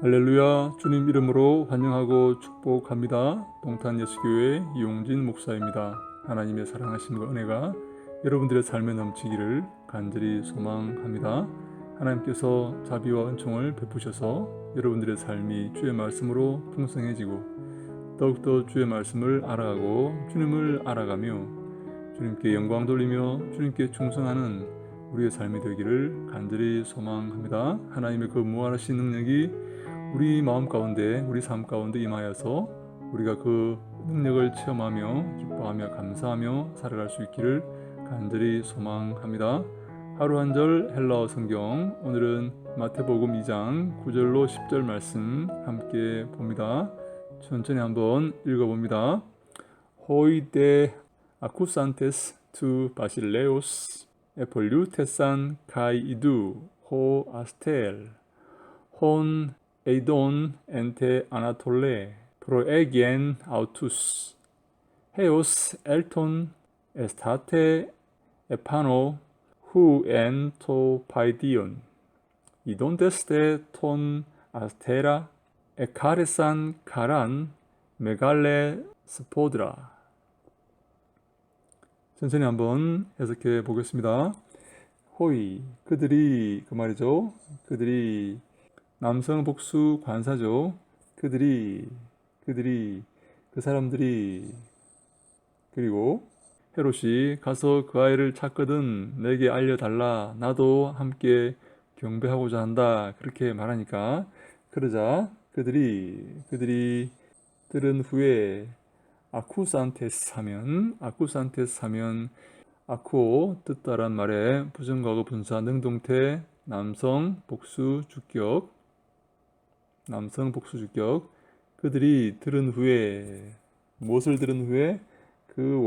할렐루야. 주님 이름으로 환영하고 축복합니다. 동탄예수교회 이용진 목사입니다. 하나님의 사랑하심과 은혜가 여러분들의 삶에 넘치기를 간절히 소망합니다. 하나님께서 자비와 은총을 베푸셔서 여러분들의 삶이 주의 말씀으로 풍성해지고 더욱더 주의 말씀을 알아가고 주님을 알아가며 주님께 영광 돌리며 주님께 충성하는 우리의 삶이 되기를 간절히 소망합니다. 하나님의 그 무한하신 능력이 우리 마음 가운데, 우리 삶 가운데 임하여서 우리가 그 능력을 체험하며 기뻐하며 감사하며 살아갈 수 있기를 간절히 소망합니다. 하루 한 절 헬라어 성경, 오늘은 마태복음 2장 9절로 10절 말씀 함께 봅니다. 천천히 한번 읽어봅니다. Hoi de acusantes tu basileus epollutesan kai idu ho astel hon eidon ente anatole proegen autus heos elton estate epano hu en to paidion idon deste ton astera 에카레산 카란 메갈레 스포드라. 천천히 한번 해석해 보겠습니다. 호이, 그들이 그 말이죠. 그들이 남성 복수 관사죠. 그들이 그 사람들이 그리고 헤롯이 가서 그 아이를 찾거든 내게 알려달라. 나도 함께 경배하고자 한다. 그렇게 말하니까 그러자 그들이 들은 후에 아쿠산테스 하면 아쿠 듣다란 말에 부정과거 분사 능동태 남성 복수 주격 그들이 들은 후에 무엇을 들은 후에 그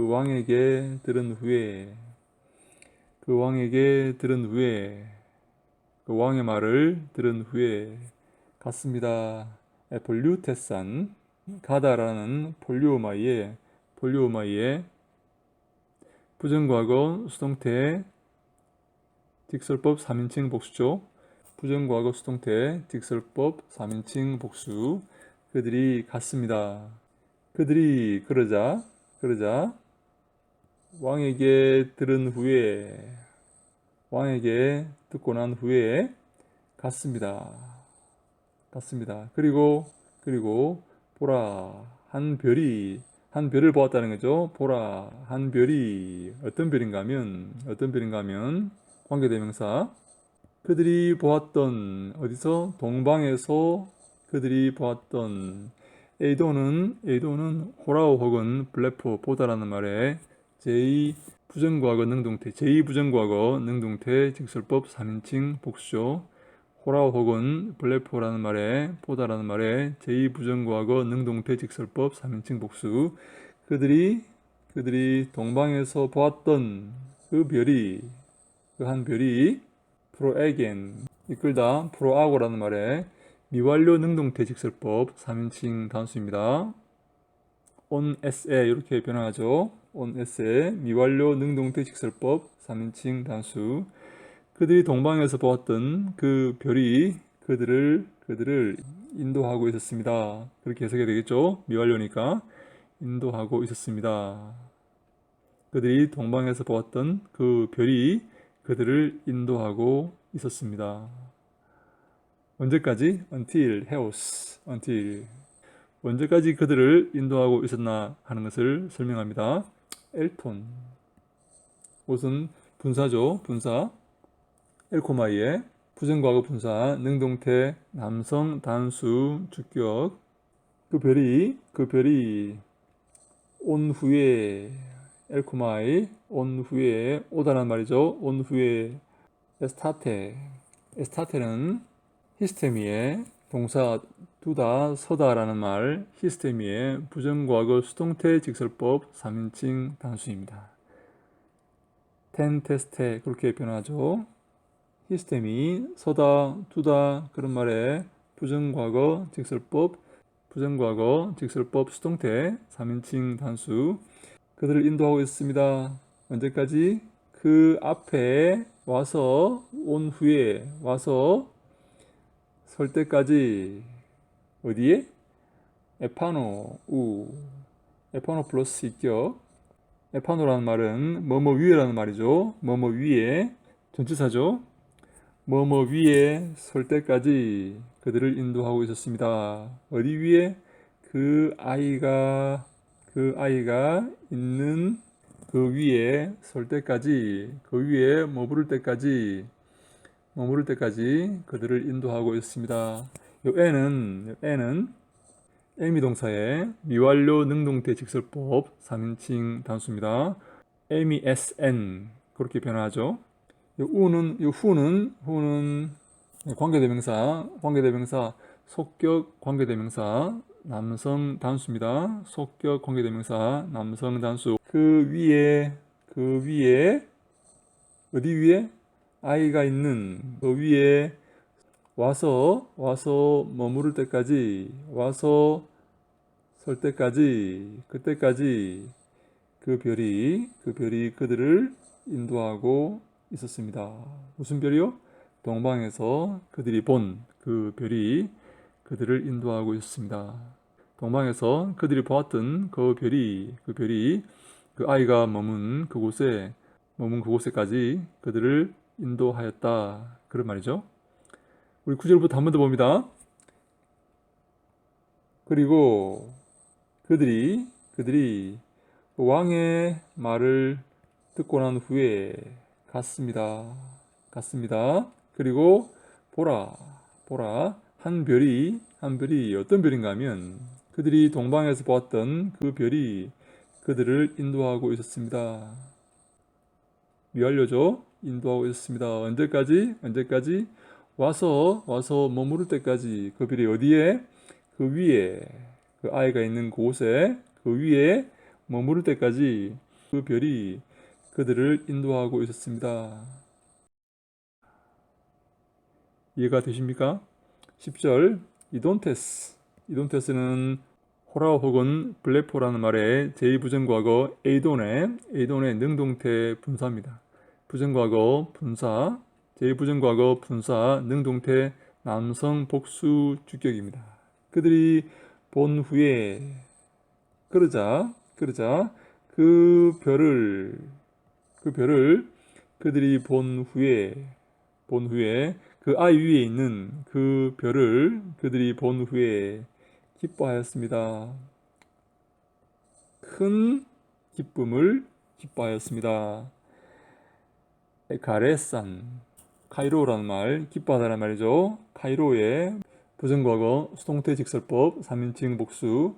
왕에게 들은 후에 그 왕의 말을 들은 후에 갔습니다. 폴류테산 가다라는 폴리오마이의 부정과거 수동태 딕설법 3인칭 복수죠. 부정과거 수동태 딕설법 3인칭 복수. 그들이 갔습니다. 그들이 그러자 왕에게 듣고 난 후에 갔습니다. 그리고 보라 한 별을 보았다는 거죠. 보라 한 별이 어떤 별인가 하면 관계대명사 그들이 보았던 어디서 동방에서 그들이 보았던 에이도는 호라오 혹은 블레포 보다라는 말에 제2부정과거 능동태 직설법 3인칭 복수죠. 호라오 혹은 블레포라는 말에 보다라는 말에 제2부정과거 능동태 직설법 3인칭 복수. 그들이 동방에서 보았던 그 한 별이 프로에겐 이끌다 프로아고라는 말에 미완료 능동태 직설법 3인칭 단수입니다. on sa 이렇게 변화하죠. on sa 미완료 능동태 직설법 3인칭 단수. 그들이 동방에서 보았던 그 별이 그들을 인도하고 있었습니다. 그렇게 해석해야 되겠죠. 미완료니까 인도하고 있었습니다. 그들이 동방에서 보았던 그 별이 그들을 인도하고 있었습니다. 언제까지? until 언제까지 그들을 인도하고 있었나 하는 것을 설명합니다. 엘톤 무슨 분사죠. 분사 엘코마이의 부정과거 분사 능동태 남성 단수 주격 그 별이 온 후에 엘코마이 온 후에 오다란 말이죠. 온 후에 에스타테는 히스테미의 동사 두다 서다라는 말 히스테미의 부정과거 수동태 직설법 3인칭 단수입니다. 텐테스테 그렇게 변하죠. 히스테미 서다 두다 그런 말에 부정과거 직설법 수동태 3인칭 단수. 그들을 인도하고 있습니다. 언제까지? 그 앞에 와서 온 후에 와서 설 때까지 어디에? 에파노 에파노 플러스 있격. 에파노라는 말은 뭐뭐 위에라는 말이죠. 뭐뭐 위에 전치사죠. 뭐뭐 위에 설 때까지 그들을 인도하고 있었습니다. 어디 위에? 그 아이가 있는 그 위에 설 때까지, 그 위에 머무를 때까지 그들을 인도하고 있습니다. 요 N은 애미 동사의 미완료 능동태 직설법 3인칭 단수입니다. 애미 SN 그렇게 변화하죠. 요 후는 관계대명사, 속격 관계대명사, 남성 단수입니다. 속격 관계대명사, 남성 단수. 그 위에, 어디 위에? 아이가 있는 그 위에 와서 머무를 때까지, 와서 설 때까지, 그때까지 그 별이 그들을 인도하고 있었습니다. 무슨 별이요? 동방에서 그들이 본 그 별이 그들을 인도하고 있었습니다. 동방에서 그들이 보았던 그 별이 그 아이가 머문 그곳에까지 그들을 인도하였다. 그런 말이죠. 우리 9절부터 한 번 더 봅니다. 그리고 그들이 왕의 말을 듣고 난 후에 갔습니다. 그리고 보라 한 별이 어떤 별인가 하면 그들이 동방에서 보았던 그 별이 그들을 인도하고 있었습니다. 미완료죠. 인도하고 있었습니다. 언제까지? 와서 머무를 때까지. 그 별이 어디에? 그 위에, 그 아이가 있는 곳에, 그 위에 머무를 때까지 그 별이 그들을 인도하고 있었습니다. 이해가 되십니까? 10절 이돈테스는 호라 혹은 블레포라는 말의 제2부정과거 에이돈의 능동태 분사입니다. 부정과거 분사, 제2부정과거 분사, 능동태 남성 복수 주격입니다. 그들이 본 후에 그러자 그 별을 그들이 본 후에 그 아이 위에 있는 그 별을 그들이 본 후에 기뻐하였습니다. 큰 기쁨을 기뻐하였습니다. 카이로라는 말, 기뻐하다는 말이죠. 카이로의 부정과거 수동태 직설법 3인칭 복수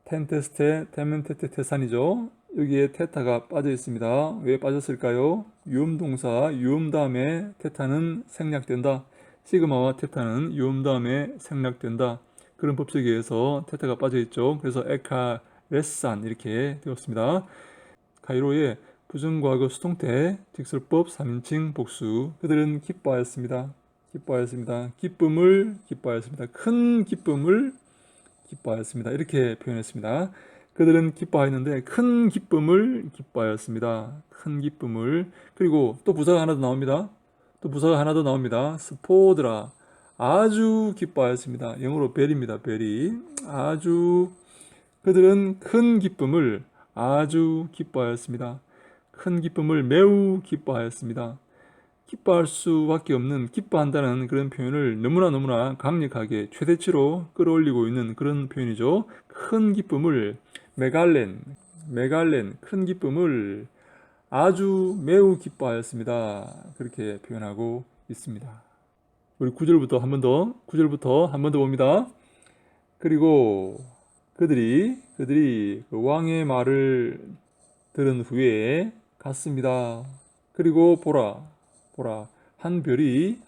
테멘테테 테산이죠. 여기에 테타가 빠져 있습니다. 왜 빠졌을까요? 유음동사 유음 다음에 테타는 생략된다. 시그마와 테타는 유음 다음에 생략된다. 그런 법칙에 의해서 테타가 빠져 있죠. 그래서 에카레산 이렇게 되었습니다. 카이로의 부정과거 수동태 직설법 3인칭 복수. 그들은 기뻐하였습니다. 기쁨을 기뻐하였습니다. 큰 기쁨을 기뻐하였습니다. 이렇게 표현했습니다. 그들은 기뻐하였는데 큰 기쁨을 기뻐하였습니다. 큰 기쁨을. 그리고 또 부사가 하나 더 나옵니다. 스포드라 아주 기뻐하였습니다. 영어로 벨입니다. 벨이 아주. 그들은 큰 기쁨을 아주 기뻐하였습니다. 큰 기쁨을 매우 기뻐하였습니다. 기뻐할 수밖에 없는, 기뻐한다는 그런 표현을 너무나 강력하게 최대치로 끌어올리고 있는 그런 표현이죠. 큰 기쁨을 메갈렌 큰 기쁨을 아주 매우 기뻐하였습니다. 그렇게 표현하고 있습니다. 우리 9절부터 한 번 더 봅니다. 그리고 그들이 그 왕의 말을 들은 후에 갔습니다. 그리고 보라 한 별이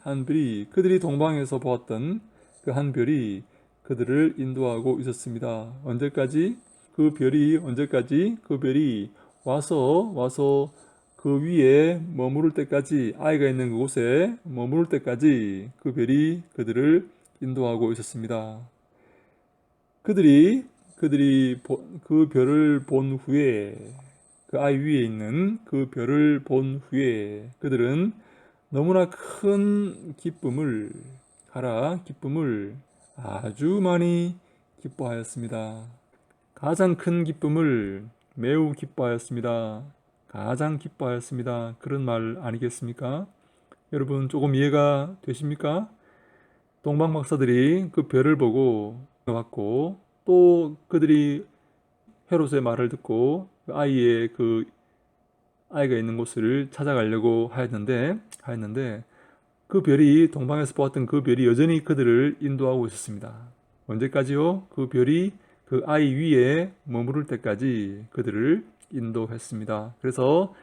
그들이 동방에서 보았던 그 한 별이 그들을 인도하고 있었습니다. 언제까지? 그 별이 와서 그 위에 머무를 때까지, 아이가 있는 그곳에 머무를 때까지 그 별이 그들을 인도하고 있었습니다. 그들이 그 별을 본 후에, 그 아이 위에 있는 그 별을 본 후에 그들은 너무나 큰 기쁨을 가라 기쁨을 아주 많이 기뻐하였습니다. 가장 큰 기쁨을 매우 기뻐하였습니다. 가장 기뻐하였습니다. 그런 말 아니겠습니까? 여러분 조금 이해가 되십니까? 동방 박사들이 그 별을 보고 왔고 또 그들이 헤롯의 말을 듣고 그 아이가 있는 곳을 찾아가려고 하였는데 그 별이 동방에서 보았던 그 별이 여전히 그들을 인도하고 있었습니다. 언제까지요? 그 별이 그 아이 위에 머무를 때까지 그들을 인도했습니다. 그래서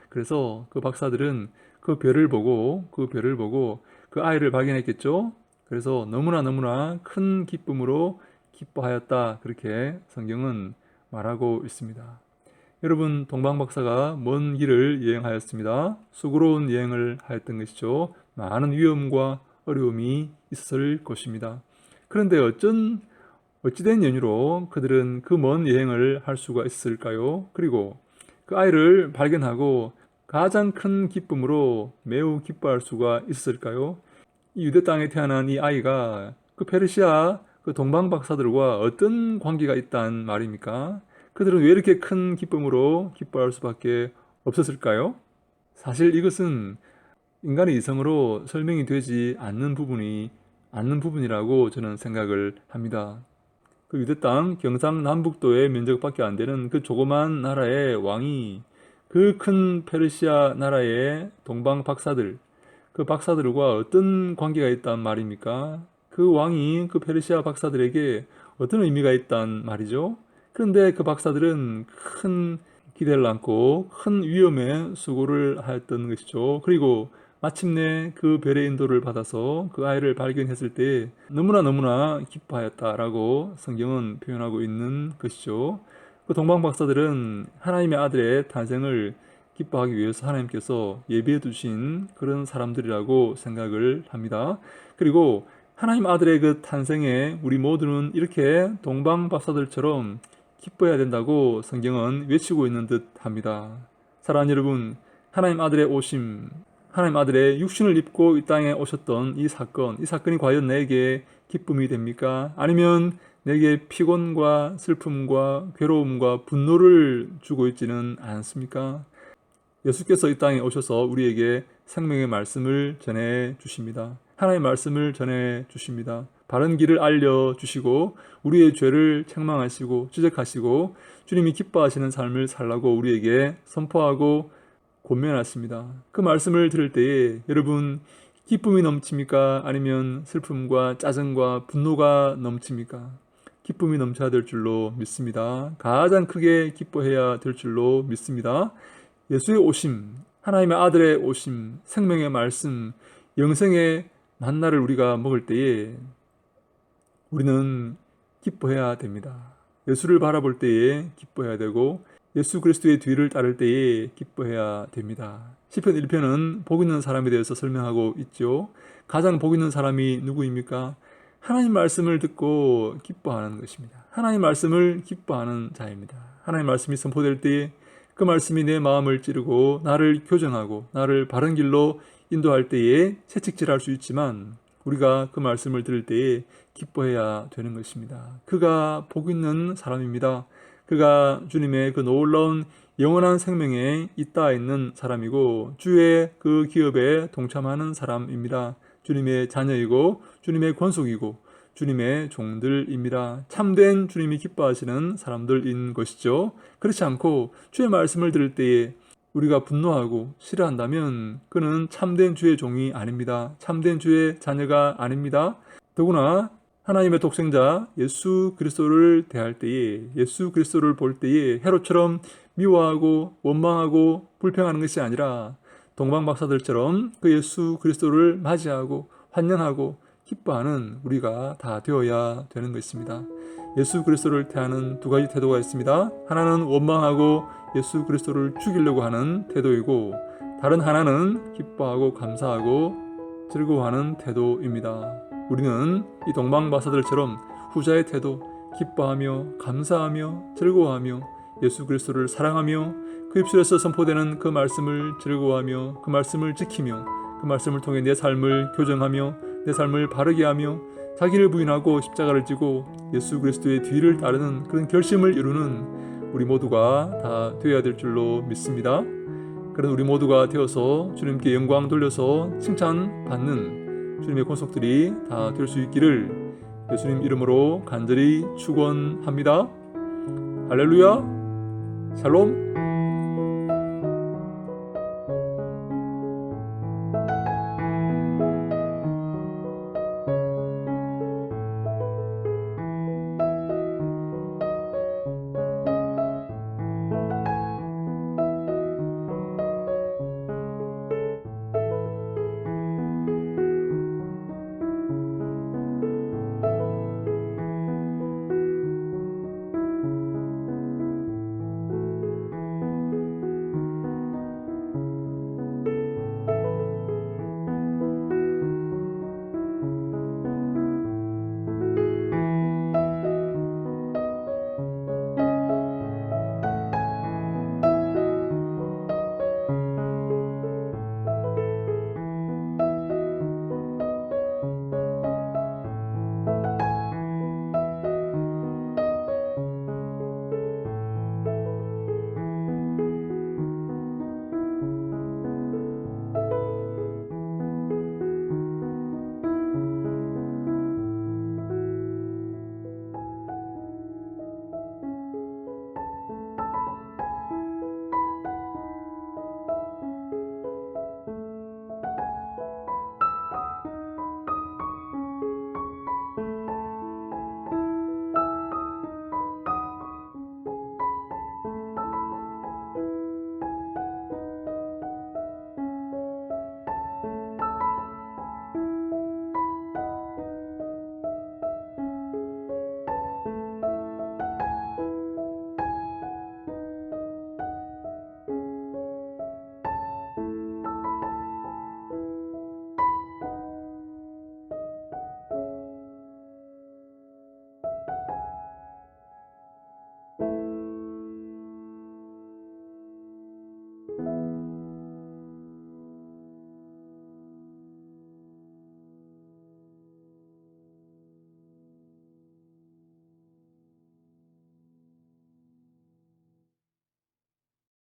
그 박사들은 그 별을 보고 그 아이를 발견했겠죠. 그래서 너무나 큰 기쁨으로 기뻐하였다. 그렇게 성경은 말하고 있습니다. 여러분 동방 박사가 먼 길을 여행하였습니다. 수고로운 여행을 하였던 것이죠. 많은 위험과 어려움이 있었을 것입니다. 그런데 어찌된 연유로 그들은 그 먼 여행을 할 수가 있을까요? 그리고 그 아이를 발견하고 가장 큰 기쁨으로 매우 기뻐할 수가 있을까요? 이 유대 땅에 태어난 이 아이가 그 페르시아 그 동방 박사들과 어떤 관계가 있단 말입니까? 그들은 왜 이렇게 큰 기쁨으로 기뻐할 수밖에 없었을까요? 사실 이것은 인간의 이성으로 설명이 되지 않는 부분이라고 저는 생각을 합니다. 그 유대 땅 경상남북도의 면적밖에 안 되는 그 조그만 나라의 왕이 그 큰 페르시아 나라의 동방 박사들, 그 박사들과 어떤 관계가 있단 말입니까? 그 왕이 그 페르시아 박사들에게 어떤 의미가 있단 말이죠? 그런데 그 박사들은 큰 기대를 안고 큰 위험에 수고를 하였던 것이죠. 그리고 마침내 그 별의 인도를 받아서 그 아이를 발견했을 때 너무나 기뻐하였다라고 성경은 표현하고 있는 것이죠. 그 동방 박사들은 하나님의 아들의 탄생을 기뻐하기 위해서 하나님께서 예비해 두신 그런 사람들이라고 생각을 합니다. 그리고 하나님 아들의 그 탄생에 우리 모두는 이렇게 동방 박사들처럼 기뻐해야 된다고 성경은 외치고 있는 듯 합니다. 사랑하는 여러분, 하나님 아들의 오심, 하나님 아들의 육신을 입고 이 땅에 오셨던 이 사건이 과연 내게 기쁨이 됩니까? 아니면 내게 피곤과 슬픔과 괴로움과 분노를 주고 있지는 않습니까? 예수께서 이 땅에 오셔서 우리에게 생명의 말씀을 전해 주십니다. 하나님의 말씀을 전해 주십니다. 바른 길을 알려주시고 우리의 죄를 책망하시고 지적하시고 주님이 기뻐하시는 삶을 살라고 우리에게 선포하고 권면하십니다. 그 말씀을 들을 때에 여러분 기쁨이 넘칩니까? 아니면 슬픔과 짜증과 분노가 넘칩니까? 기쁨이 넘쳐야 될 줄로 믿습니다. 가장 크게 기뻐해야 될 줄로 믿습니다. 예수의 오심, 하나님의 아들의 오심, 생명의 말씀, 영생의 만나를 우리가 먹을 때에 우리는 기뻐해야 됩니다. 예수를 바라볼 때에 기뻐해야 되고 예수 그리스도의 뒤를 따를 때에 기뻐해야 됩니다. 시편 1편은 복 있는 사람에 대해서 설명하고 있죠. 가장 복 있는 사람이 누구입니까? 하나님 말씀을 듣고 기뻐하는 것입니다. 하나님 말씀을 기뻐하는 자입니다. 하나님 말씀이 선포될 때에 그 말씀이 내 마음을 찌르고 나를 교정하고 나를 바른 길로 인도할 때에 채찍질할 수 있지만 우리가 그 말씀을 들을 때에 기뻐해야 되는 것입니다. 그가 복 있는 사람입니다. 그가 주님의 그 놀라운 영원한 생명에 잇따 있는 사람이고 주의 그 기업에 동참하는 사람입니다. 주님의 자녀이고 주님의 권속이고 주님의 종들입니다. 참된 주님이 기뻐하시는 사람들인 것이죠. 그렇지 않고 주의 말씀을 들을 때에 우리가 분노하고 싫어한다면 그는 참된 주의 종이 아닙니다. 참된 주의 자녀가 아닙니다. 더구나 하나님의 독생자 예수 그리스도를 대할 때에 예수 그리스도를 볼 때에 헤롯처럼 미워하고 원망하고 불평하는 것이 아니라 동방 박사들처럼 그 예수 그리스도를 맞이하고 환영하고 기뻐하는 우리가 다 되어야 되는 것입니다. 예수 그리스도를 대하는 두 가지 태도가 있습니다. 하나는 원망하고 예수 그리스도를 죽이려고 하는 태도이고 다른 하나는 기뻐하고 감사하고 즐거워하는 태도입니다. 우리는 이 동방 박사들처럼 후자의 태도, 기뻐하며 감사하며 즐거워하며 예수 그리스도를 사랑하며 그 입술에서 선포되는 그 말씀을 즐거워하며 그 말씀을 지키며 그 말씀을 통해 내 삶을 교정하며 내 삶을 바르게 하며 자기를 부인하고 십자가를 지고 예수 그리스도의 뒤를 따르는 그런 결심을 이루는 우리 모두가 다 되어야 될 줄로 믿습니다. 그런 우리 모두가 되어서 주님께 영광 돌려서 칭찬받는 주님의 권속들이 다 될 수 있기를 예수님 이름으로 간절히 축원합니다. 할렐루야. 샬롬.